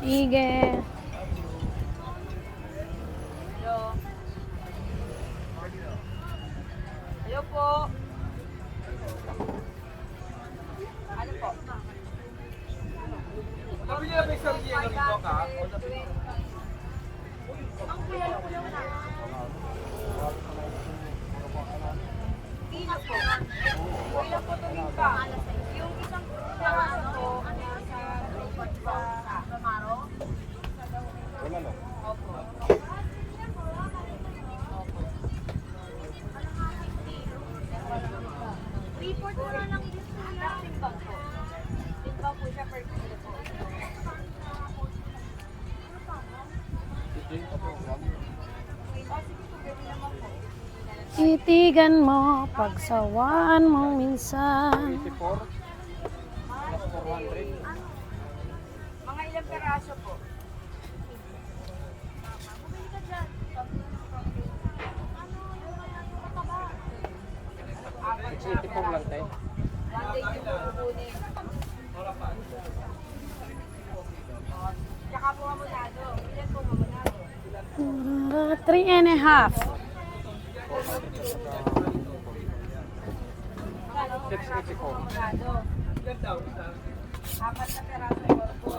Sige. Hello. Hello po. Ano po? Sabi niya may sardiyan na rito ka? Ang kuya na. Kilo po. Kuya po tuming pa. Yung isang piraso po, nasa robot sa Ramaro. Wala na. Opo. Report mo na lang yun sa timbang po. Timbang po siya per kilo po. Titigan mo, pagsawaan mong minsan. 84 plus 400. Mga ilang peraso po? Apat 84 lang tayo. One day yung kukunin. Tsaka po hamonado. Ilan po hamonado? 3.5. 684. Hamonado. Apat na peraso po.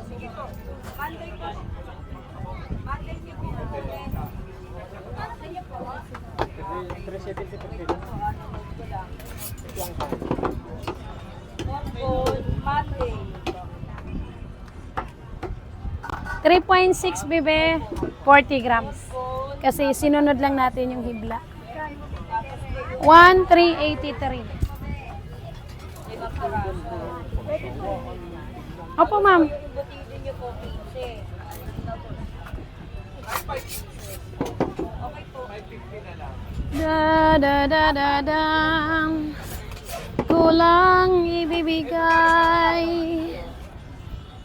Sige po. Monday po. Monday niyo po kukunin. Ano po? 370 per kilo. Ano ko lang. Lang tayo. On Monday. 3.6 bebe, 40 grams. Kasi sinunod lang natin yung hibla. 1,383. Limang peraso. Opo, ma'am. Yung butili niyo po 15. Okay po. Da. Kulang ibibigay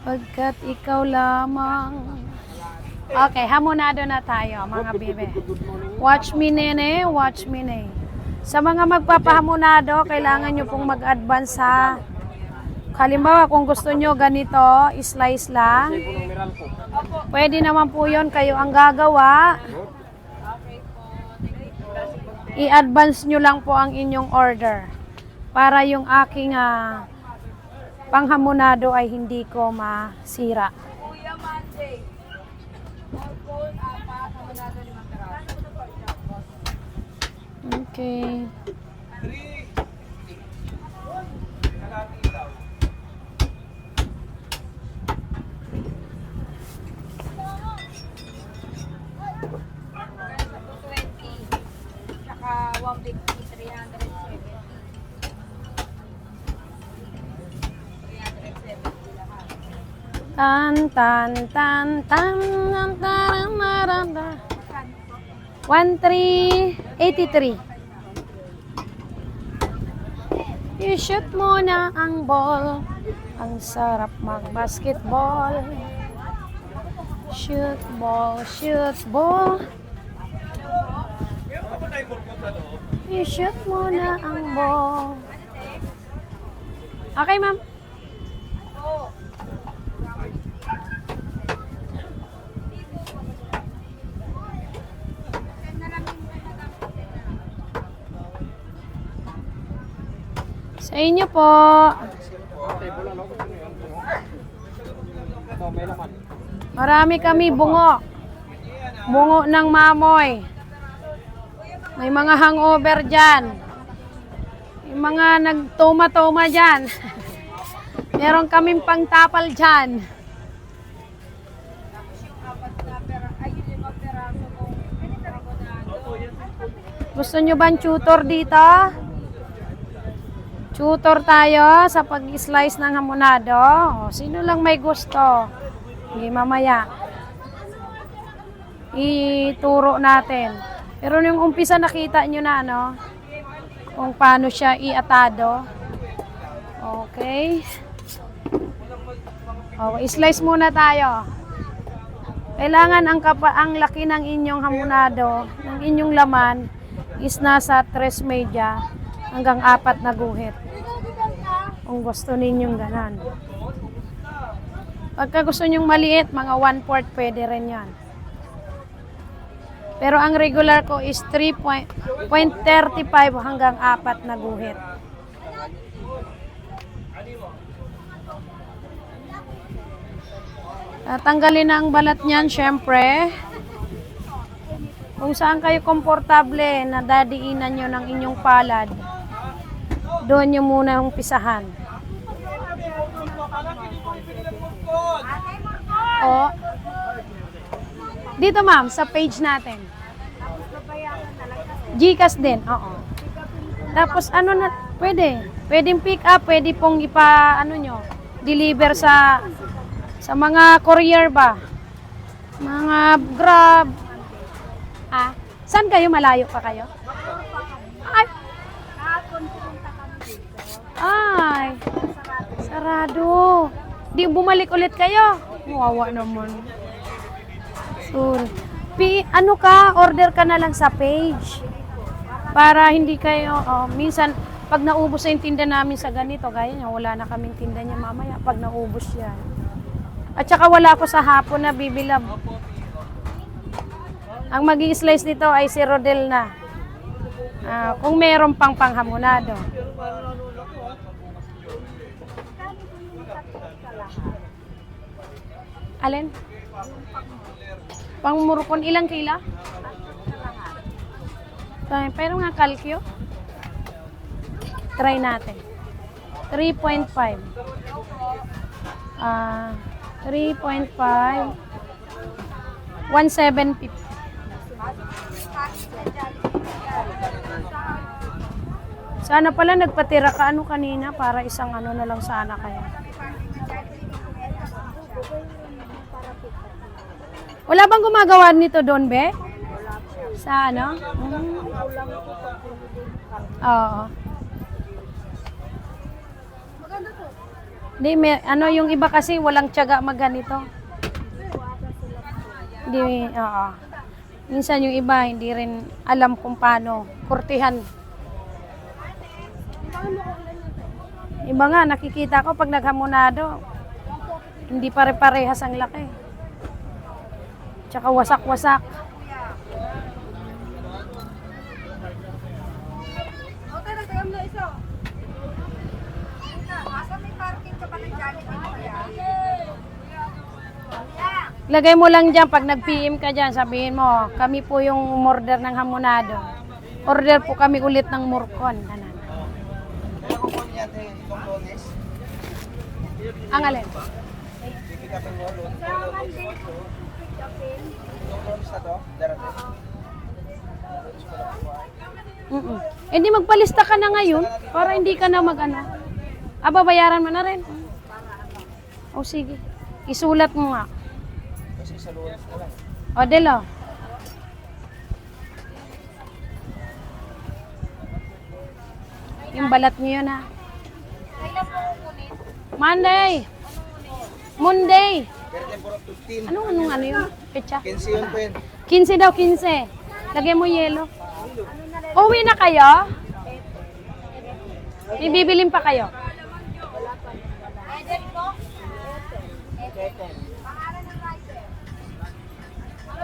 pagkat ikaw lamang. Okay, hamonado na tayo, mga bibe. Watch me, nene. Watch me, nene. Sa mga magpapahamonado, kailangan nyo pong mag-advance ha. Halimbawa, kung gusto nyo ganito, slice lang. Numeral po. Pwede naman po yon, kayo ang gagawa. I-advance nyo lang po ang inyong order para yung aking panghamonado ay hindi ko masira. Kuya Monday. Orpon, apat, hamonado, limang peraso. Okay. 3. Kalati daw. Sa 220. Tsaka 150, 370. 370 lahat. Tan tan tan tan tan tan tan tan. 1,383. I-shoot mo na ang ball. Ang sarap mag-basketball. Shoot ball, shoot ball. Meron ka ba tayong burkot sa loob? I-shoot mo na ang ball. Okay, ma'am. Oo. Sa inyo po. Table ano? Gusto niyo yan? Ito, may laman. Marami kami bungo. Bungo ng mamoy. May mga hangover dyan. May mga nagtoma-toma dyan. Meron kaming pangtapal dyan. Tapos yung apat na pera, ay yung limang peraso kung hamonado. Gusto nyo ba tutor dito? Tutor tayo sa pag-slice ng hamonado. O, sino lang may gusto? Hindi mamaya. Ituro natin. Pero yung umpisa nakita nyo na ano? Kung paano siya iatado. Okay. O, slice muna tayo. Kailangan ang laki ng inyong hamonado, ng inyong laman is nasa 3 media hanggang 4 na guhit. Kung gusto ninyong ganan. Pagka gusto nyong maliit, mga 1/4 pwede rin yan. Pero ang regular ko is 3.35 hanggang 4 na guhit. Tanggalin na ang balat niyan, syempre. Kung saan kayo komportable na dadiinan nyo ng inyong palad, doon nyo muna umpisahan. O, dito ma'am, sa page natin. Gcash din, oo. Tapos ano na, pwedeng pick up, pwede pong deliver sa mga courier ba? Mga Grab. Saan kayo? Malayo pa kayo? Ay, sarado. Di bumalik ulit kayo? Wawa naman. Sorry. Order ka na lang sa page. Para hindi kayo, minsan, pag naubos na yung tinda namin sa ganito, gaya niya, wala na kaming tinda niya mamaya pag naubos yan. At saka wala ako sa hapon na bibilab. Ang magi-slice nito ay si Rodel na. Kung meron pang panghamonado. Alin? Pangmurukon ilang kila? Pero nga kalkyo. Try natin. 3.5. 3.5. 1,750. Sana pala nagpatira ka kanina para isang na lang sana kaya. Wala bang gumagawa nito doon, be? Sa Oo. Hindi, yung iba kasi walang tiyaga magganito. Hindi, oo. Minsan yung iba, hindi rin alam kung paano. Kurtihan. Iba nga, nakikita ko pag naghamonado, hindi pare-parehas ang laki. Tsaka wasak-wasak. Okay, nagtagam na isa. Asa may parking ka pa ng Jollibee? Lagay mo lang dyan, pag nag-PM ka dyan, sabihin mo, kami po yung umorder ng hamonado. Order po kami ulit ng murkon. Ang alin? Hindi magpalista ka na ngayon para hindi ka na babayaran mo na rin. O sige, isulat mo nga. O Delo. Yung balat niyo na. Monday. Anong yun? Pecha? 15 yun po yun. 15 daw, 15. Lagyan mo yelo. Uwi na kayo? May bibilin pa kayo?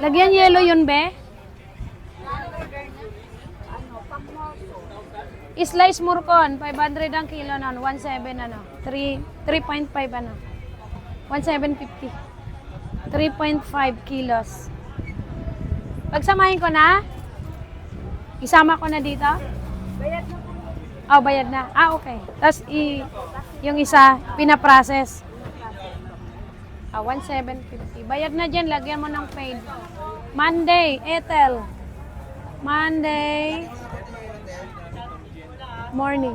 Lagyan yelo yun, be? Slice murkon, 500 ang kilo nun, 1.7 3.5 1.750. 3.5 kilos. Pagsamahin ko na? Isama ko na dito? Bayad na po. Oh, bayad na. Okay. Tapos yung isa, pinaprocess. 1.750. Bayad na dyan, lagyan mo ng paid. Monday, Ethel. Monday morning.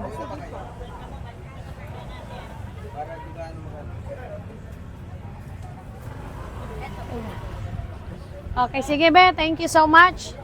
Okay, sige be. Thank you so much.